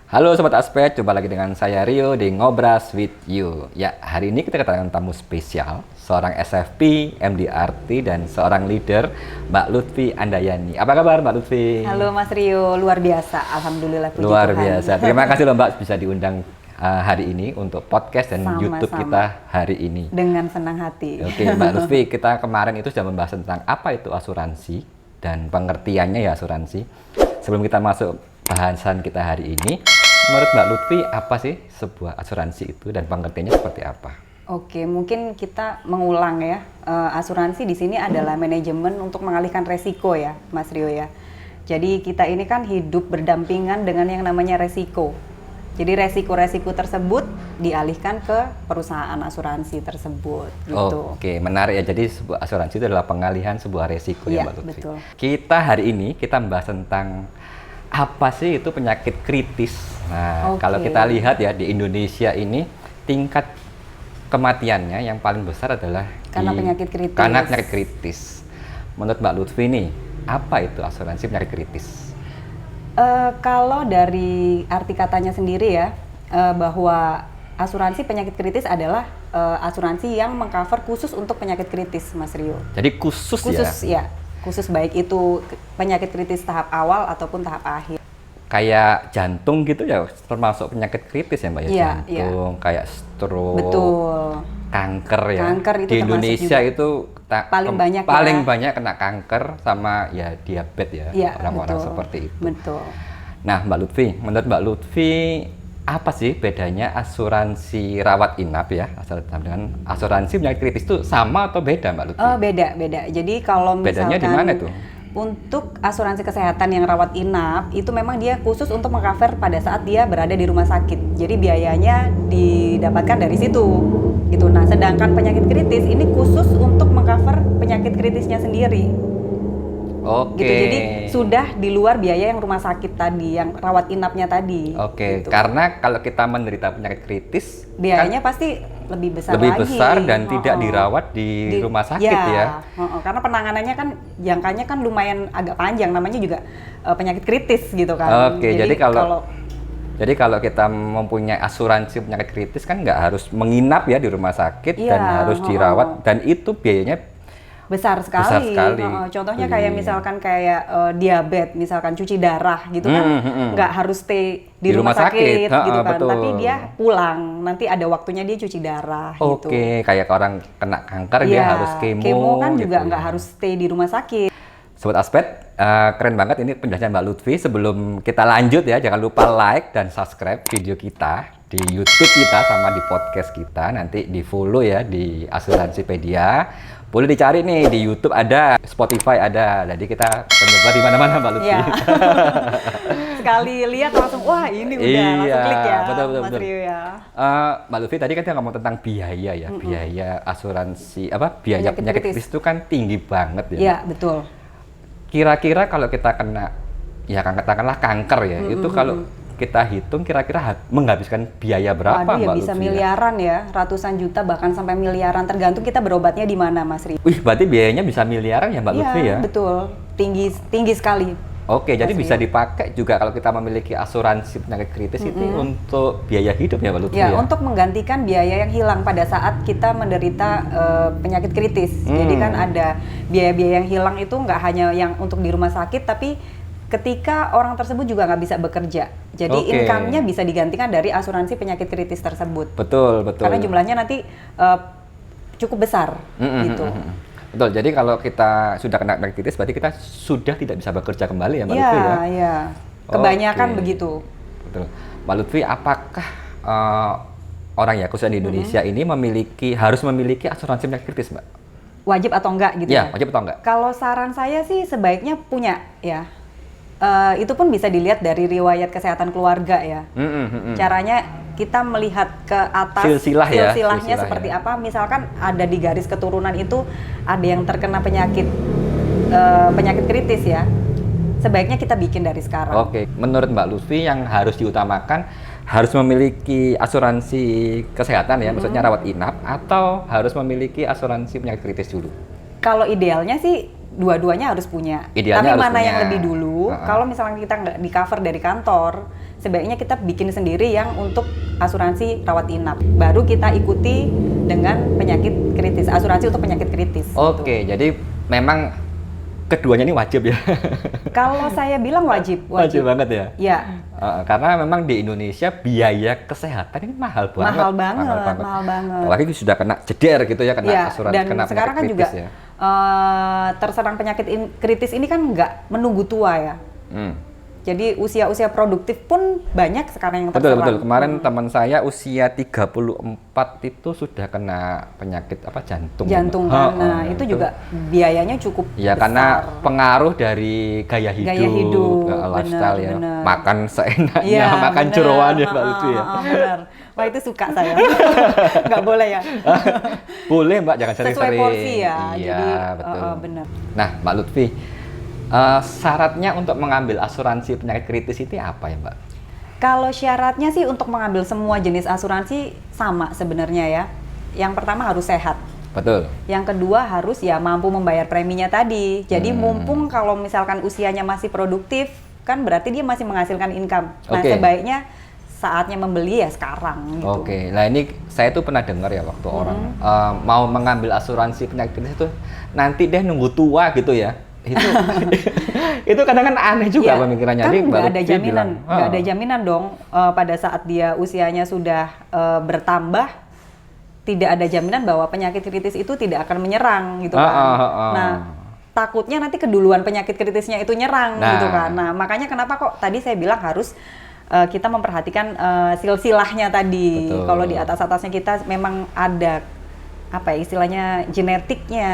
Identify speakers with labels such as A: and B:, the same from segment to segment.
A: Halo Sobat Aspek, jumpa lagi dengan saya Rio di Ngobras with You. Ya, hari ini kita kedatangan tamu spesial, seorang SFP, MDRT, dan seorang leader, Mbak Lutfi Andayani. Apa kabar Mbak Lutfi?
B: Halo Mas Rio, luar biasa, alhamdulillah puji
A: Luar
B: Tuhan.
A: biasa, terima kasih loh Mbak bisa diundang hari ini untuk podcast dan
B: Sama-sama.
A: YouTube kita hari ini.
B: Dengan senang hati.
A: Oke Mbak Lutfi, kita kemarin itu sudah membahas tentang apa itu asuransi dan pengertiannya ya asuransi. Sebelum kita masuk bahasan kita hari ini, menurut Mbak Lutfi apa sih sebuah asuransi itu dan pengertiannya seperti apa?
B: Oke, mungkin kita mengulang ya. Asuransi di sini adalah manajemen untuk mengalihkan resiko ya, Mas Rio ya. Jadi kita ini kan hidup berdampingan dengan yang namanya resiko. Jadi resiko-resiko tersebut dialihkan ke perusahaan asuransi tersebut gitu.
A: Oke, menarik ya. Jadi sebuah asuransi itu adalah pengalihan sebuah resiko ya
B: Iya,
A: Mbak Lutfi.
B: betul.
A: Kita hari ini kita membahas tentang apa sih itu penyakit kritis. Nah,
B: Oke.
A: kalau kita lihat ya di Indonesia ini tingkat kematiannya yang paling besar adalah
B: Karena penyakit kritis.
A: Karena penyakit kritis. Menurut Mbak Lutfi nih, apa itu asuransi penyakit kritis?
B: Kalau dari arti katanya sendiri ya, bahwa asuransi penyakit kritis adalah asuransi yang mengcover khusus untuk penyakit kritis, Mas Rio.
A: Jadi khusus ya?
B: Khusus baik itu penyakit kritis tahap awal ataupun tahap akhir.
A: Kayak jantung gitu ya, termasuk penyakit kritis ya Mbak ya?
B: Iya,
A: Jantung, kayak stroke,
B: Betul.
A: kanker ya.
B: Kanker itu
A: di
B: termasuk
A: Indonesia
B: juga.
A: itu
B: Paling
A: banyak kena kanker sama ya diabetes ya,
B: Iya,
A: orang-orang
B: betul.
A: seperti itu.
B: Betul.
A: Nah Mbak Lutfi, menurut Mbak Lutfi apa sih bedanya asuransi rawat inap ya dengan asuransi penyakit kritis itu sama atau beda Mbak Lutfi?
B: Beda. Jadi kalau misalkan
A: Bedanya di mana tuh?
B: untuk asuransi kesehatan yang rawat inap itu memang dia khusus untuk mengcover pada saat dia berada di rumah sakit. Jadi biayanya didapatkan dari situ. Gitu. Nah, sedangkan penyakit kritis ini khusus untuk mengcover penyakit kritisnya sendiri.
A: Oke.
B: Gitu. Jadi sudah di luar biaya yang rumah sakit tadi, yang rawat inapnya tadi.
A: Oke,
B: gitu.
A: karena kalau kita menderita penyakit kritis,
B: Biayanya pasti lebih besar
A: lebih
B: lagi.
A: besar dan tidak dirawat di rumah sakit ya.
B: Karena penanganannya kan jangkanya kan lumayan agak panjang, namanya juga penyakit kritis gitu kan.
A: Oke, jadi kalau kita mempunyai asuransi penyakit kritis kan nggak harus menginap ya di rumah sakit dan harus dirawat dan itu biayanya
B: besar sekali.
A: Besar sekali.
B: Contohnya kayak misalkan diabetes, misalkan cuci darah gitu kan, nggak harus stay di rumah sakit gitu kan,
A: betul.
B: tapi dia pulang, nanti ada waktunya dia cuci darah gitu.
A: Oke, kayak orang kena kanker dia harus kemo.
B: Kemo kan
A: gitu
B: juga
A: ya.
B: nggak harus stay di rumah sakit.
A: Sobat Aspek, keren banget ini penjelasan Mbak Lutfi. Sebelum kita lanjut ya, jangan lupa like dan subscribe video kita di YouTube kita sama di podcast kita. Nanti di follow ya di Asuransipedia. Boleh dicari nih di YouTube ada, Spotify ada. Jadi kita penyebar di mana-mana Mbak Lutfi.
B: Iya. Sekali lihat langsung wah ini udah langsung klik ya,
A: betul.
B: Mas Rio ya.
A: Mbak Lutfi tadi kan kita ngomong tentang biaya ya, biaya asuransi biaya
B: Penyakit
A: penyakit
B: kritis
A: kritis itu kan tinggi banget ya.
B: Iya, betul.
A: Kira-kira kalau kita kena ya katakanlah kanker ya, itu kalau kita hitung kira-kira menghabiskan biaya berapa
B: Waduh, ya
A: Mbak
B: bisa
A: Lutfi?
B: miliaran ya, ratusan juta bahkan sampai miliaran tergantung kita berobatnya di mana, Mas Rio.
A: Wih, berarti biayanya bisa miliaran ya Mbak Lutfi ya?
B: Iya, betul. Tinggi sekali.
A: Oke, jadi
B: Mas
A: bisa
B: Rio.
A: dipakai juga kalau kita memiliki asuransi penyakit kritis itu untuk biaya hidup ya Mbak Lutfi
B: Ya,
A: ya?
B: untuk menggantikan biaya yang hilang pada saat kita menderita penyakit kritis. Jadi kan ada biaya-biaya yang hilang itu nggak hanya yang untuk di rumah sakit, tapi ketika orang tersebut juga nggak bisa bekerja. Jadi
A: Oke.
B: income-nya bisa digantikan dari asuransi penyakit kritis tersebut.
A: Betul.
B: Karena jumlahnya nanti cukup besar gitu.
A: Betul, jadi kalau kita sudah kena penyakit kritis berarti kita sudah tidak bisa bekerja kembali ya Mbak Lutfi ya?
B: Iya. Kebanyakan
A: Oke.
B: begitu.
A: Betul. Mbak Lutfi, apakah orang ya khususnya di Indonesia ini harus memiliki asuransi penyakit kritis Mbak?
B: Wajib atau enggak gitu
A: Ya,
B: ya?
A: wajib atau enggak?
B: Kalau saran saya sih sebaiknya punya ya. Itu pun bisa dilihat dari riwayat kesehatan keluarga ya. Caranya kita melihat ke atas silsilahnya seperti apa. Misalkan ada di garis keturunan itu ada yang terkena penyakit kritis ya. Sebaiknya kita bikin dari sekarang.
A: Oke, menurut Mbak Lutfi yang harus diutamakan harus memiliki asuransi kesehatan ya, maksudnya rawat inap atau harus memiliki asuransi penyakit kritis dulu?
B: Kalau idealnya sih dua-duanya harus punya.
A: Idealnya
B: Tapi
A: harus
B: mana
A: punya.
B: yang lebih dulu? Kalau misalnya kita nggak di cover dari kantor, sebaiknya kita bikin sendiri yang untuk asuransi rawat inap. Baru kita ikuti dengan penyakit kritis, asuransi untuk penyakit kritis.
A: Oke, jadi memang keduanya ini wajib ya?
B: Kalau saya bilang wajib.
A: Wajib banget ya?
B: Ya.
A: Karena memang di Indonesia biaya kesehatan ini mahal banget.
B: Mahal banget.
A: Apalagi sudah kena jeder gitu ya, kena asuransi,
B: dan
A: kena
B: sekarang kan juga
A: ya.
B: Terserang penyakit kritis ini kan nggak menunggu tua ya. Jadi usia-usia produktif pun banyak sekarang yang terserang.
A: Betul. Kemarin teman saya usia 34 itu sudah kena penyakit jantung.
B: Nah, itu juga biayanya cukup
A: ya, besar. Karena pengaruh dari gaya hidup lifestyle ya.
B: Bener.
A: Makan seenaknya, makan jeroan ya Mbak Lutfi ya.
B: Benar. Wah, itu suka saya. Nggak boleh ya?
A: Boleh Mbak, jangan sering-sering.
B: Sesuai porsi ya.
A: Iya,
B: jadi,
A: betul.
B: Benar.
A: Nah, Mbak Lutfi, syaratnya untuk mengambil asuransi penyakit kritis itu apa ya Mbak?
B: Kalau syaratnya sih untuk mengambil semua jenis asuransi sama sebenarnya ya. Yang pertama harus sehat.
A: Betul.
B: Yang kedua harus ya mampu membayar preminya tadi. Jadi mumpung kalau misalkan usianya masih produktif, kan berarti dia masih menghasilkan income. Nah, sebaiknya saatnya membeli ya sekarang gitu.
A: Oke. Nah, ini saya tuh pernah dengar ya waktu orang mau mengambil asuransi penyakit kritis itu nanti deh nunggu tua gitu ya. Itu kadang-kadang aneh juga pemikirannya.
B: Kan nggak ada jaminan dong pada saat dia usianya sudah bertambah, tidak ada jaminan bahwa penyakit kritis itu tidak akan menyerang gitu kan. Nah, takutnya nanti keduluan penyakit kritisnya itu nyerang gitu kan. Nah, makanya kenapa kok tadi saya bilang harus kita memperhatikan silsilahnya tadi. Kalau di atas-atasnya kita memang ada istilahnya genetiknya,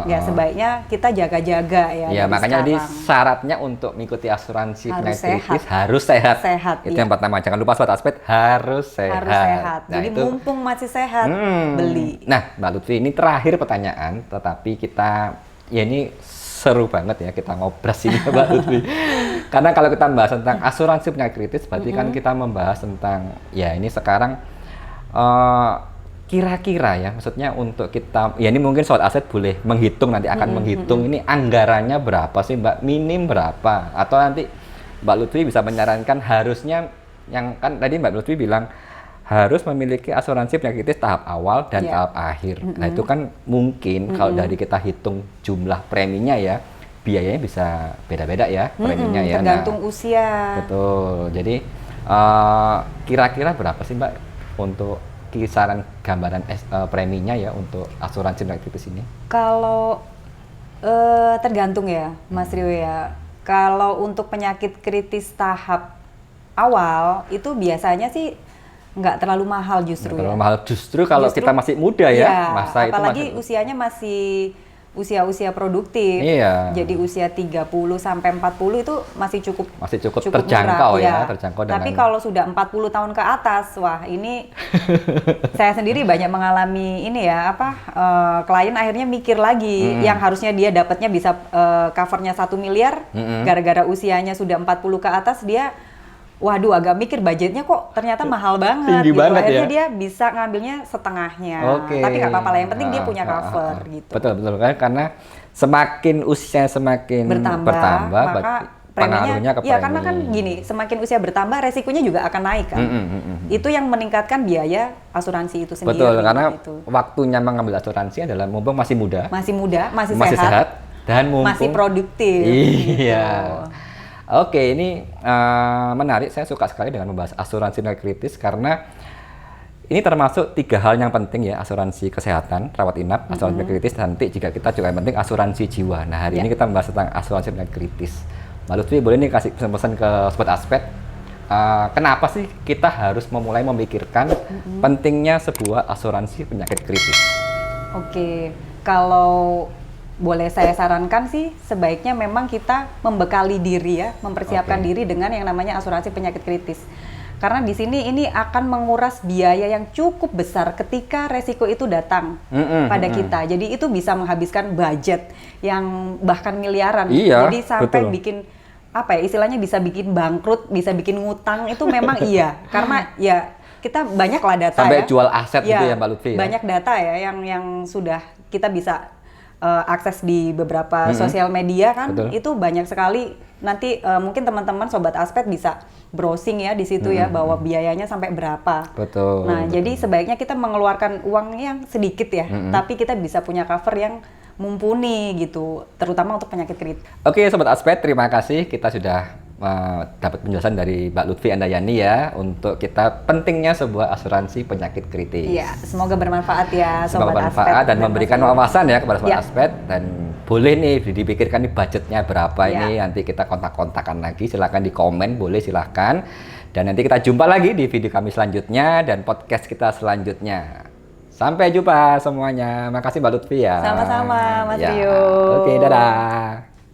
B: ya sebaiknya kita jaga-jaga ya.
A: Ya, makanya jadi syaratnya untuk mengikuti asuransi penyakit kritis harus sehat. Itu yang pertama, jangan lupa sobat aspek harus sehat.
B: Nah, jadi mumpung masih sehat, beli.
A: Nah, Mbak Lutfi, ini terakhir pertanyaan, tetapi kita ini seru banget ya kita ngobras ini Mbak Lutfi. Karena kalau kita membahas tentang asuransi penyakit kritis, berarti kan kita membahas tentang ya ini sekarang kira-kira ya, maksudnya untuk kita, ya ini mungkin sobat aset boleh menghitung, nanti akan menghitung ini anggarannya berapa sih Mbak, minim berapa, atau nanti Mbak Lutfi bisa menyarankan harusnya, yang kan tadi Mbak Lutfi bilang harus memiliki asuransi penyakit kritis tahap awal dan tahap akhir. Nah itu kan mungkin kalau dari kita hitung jumlah preminya ya, biayanya bisa beda-beda ya preminya ya.
B: Tergantung usia.
A: Betul, jadi kira-kira berapa sih Mbak untuk kisaran gambaran preminya ya untuk asuransi penyakit kritis ini?
B: Kalau tergantung ya Mas Rio ya. Kalau untuk penyakit kritis tahap awal itu biasanya sih nggak terlalu mahal justru.
A: Nggak terlalu mahal justru kalau kita masih muda ya, masa
B: apalagi
A: itu
B: usianya masih usia produktif.
A: Iya.
B: Jadi usia 30 sampai 40 itu masih cukup
A: terjangkau
B: murah,
A: ya, terjangkau dengan...
B: Tapi kalau sudah 40 tahun ke atas, wah ini saya sendiri banyak mengalami ini ya, klien akhirnya mikir lagi yang harusnya dia dapatnya bisa covernya 1 miliar, gara-gara usianya sudah 40 ke atas dia waduh agak mikir budgetnya kok ternyata mahal banget.
A: Tinggi
B: gitu.
A: banget
B: Akhirnya
A: ya.
B: dia bisa ngambilnya setengahnya. Tapi nggak apa-apa lah, yang penting dia punya cover gitu.
A: Betul kan, karena semakin usia semakin bertambah
B: maka
A: pengaruhnya ke
B: premi. Ya karena kan gini, semakin usia bertambah resikonya juga akan naik kan. Itu yang meningkatkan biaya asuransi itu sendiri.
A: Betul, karena waktunya mengambil asuransi adalah mumpung masih muda, masih sehat dan mumpung
B: masih produktif.
A: Iya.
B: Gitu.
A: Oke, ini menarik. Saya suka sekali dengan membahas asuransi penyakit kritis karena ini termasuk 3 hal yang penting ya, asuransi kesehatan, rawat inap, asuransi penyakit kritis, nanti jika kita juga yang penting asuransi jiwa. Nah, hari ini kita membahas tentang asuransi penyakit kritis. Mbak Lutfi, boleh nih kasih pesan-pesan ke sobat aspek, kenapa sih kita harus memulai memikirkan pentingnya sebuah asuransi penyakit kritis?
B: Oke, kalau boleh saya sarankan sih sebaiknya memang kita membekali diri ya, mempersiapkan diri dengan yang namanya asuransi penyakit kritis. Karena di sini ini akan menguras biaya yang cukup besar ketika resiko itu datang pada kita. Jadi itu bisa menghabiskan budget yang bahkan miliaran.
A: Iya,
B: jadi sampai bikin istilahnya bisa bikin bangkrut, bisa bikin ngutang itu memang iya. Karena ya kita banyak lah data
A: sampai jual aset gitu ya Mbak Lutfi.
B: Banyak data ya yang sudah kita bisa akses di beberapa sosial media kan. Itu banyak sekali nanti mungkin teman-teman Sobat Aspet bisa browsing ya di situ ya, bahwa biayanya sampai berapa.
A: Betul.
B: Nah, jadi sebaiknya kita mengeluarkan uang yang sedikit ya, tapi kita bisa punya cover yang mumpuni gitu, terutama untuk penyakit kritis.
A: Oke, Sobat Aspet, terima kasih. Kita sudah dapat penjelasan dari Mbak Lutfi Andayani ya, untuk kita pentingnya sebuah asuransi penyakit kritis.
B: Iya, semoga bermanfaat ya Sobat
A: Semoga bermanfaat
B: Aspet.
A: dan memberikan wawasan ya kepada Sobat
B: Ya.
A: Aspet. Dan boleh nih dipikirkan nih budgetnya berapa
B: Ya.
A: ini, nanti kita kontak-kontakan lagi, silahkan di komen, boleh silahkan. Dan nanti kita jumpa lagi di video kami selanjutnya dan podcast kita selanjutnya. Sampai jumpa semuanya. Makasih Mbak Lutfi ya.
B: Sama-sama, Mas
A: Ya.
B: Rio.
A: Oke, dadah.